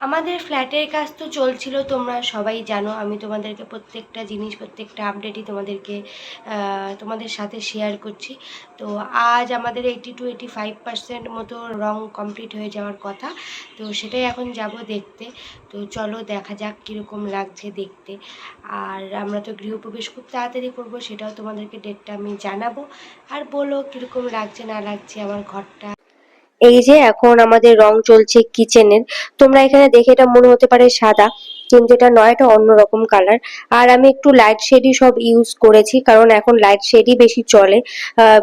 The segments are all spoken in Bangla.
আমাদের ফ্ল্যাটের কাজ তো চলছিল, তোমরা সবাই জানো। আমি তোমাদেরকে প্রত্যেকটা জিনিস, প্রত্যেকটা আপডেটই তোমাদের সাথে শেয়ার করছি। তো আজ আমাদের 80-85% মতো রং কমপ্লিট হয়ে যাওয়ার কথা। তো সেটাই এখন যাব দেখতে। তো চলো দেখা যাক কীরকম লাগছে দেখতে। আর আমরা তো গৃহপ্রবেশ খুব তাড়াতাড়ি করব, সেটাও তোমাদেরকে ডেটটা আমি জানাবো। আর বলো কীরকম লাগছে না লাগছে আমার ঘরটা। এই যে এখন আমাদের রং চলছে কিচেনের। তোমরা এখানে দেখে এটা মনে হতে পারে সাদা, কিন্তু এটা নয়, এটা অন্যরকম কালার। আর আমি একটু লাইট শেডই সব ইউজ করেছি, কারণ এখন লাইট শেডই বেশি চলে।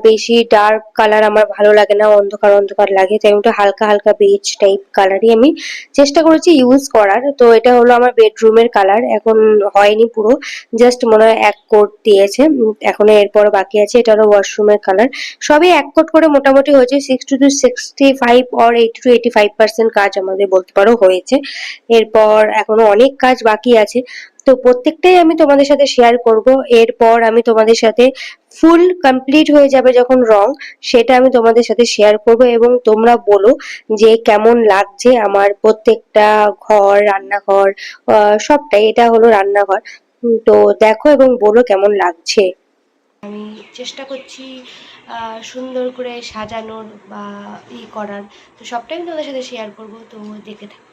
বেশি ডার্ক কালার আমার ভালো লাগে না, অন্ধকার অন্ধকার লাগে, তাই একটু হালকা হালকা বেজ টাইপ কালারই আমি চেষ্টা করেছি ইউজ করার। তো এটা হলো আমার বেডরুমের কালার, এখন হয়নি পুরো, জাস্ট মনে হয় এক কোট দিয়েছে, এখনো এরপর বাকি আছে। এটা হলো ওয়াশরুমের কালার। সবই এক কোট করে মোটামুটি হয়েছে। 60-65 or 80-85% কাজ আমাদের বলতে পারো হয়েছে। এরপর এখনো অনেক কাজ বাকি আছে, তো প্রত্যেকটাই আমি তোমাদের সাথে শেয়ার করব। এরপর আমি তোমাদের সাথে ফুল কমপ্লিট হয়ে যাবে যখন রং, সেটা আমি তোমাদের সাথে শেয়ার করব। এবং তোমরা বলো যে কেমন লাগছে আমার প্রত্যেকটা ঘর, রান্নাঘর, সবটাই। এটা হলো রান্নাঘর। তো দেখো এবং বলো কেমন লাগছে। আমি চেষ্টা করছি সুন্দর করে সাজানোর বা করার। তো সবটাই আমি তোমাদের সাথে শেয়ার করব, তো দেখে থাকো।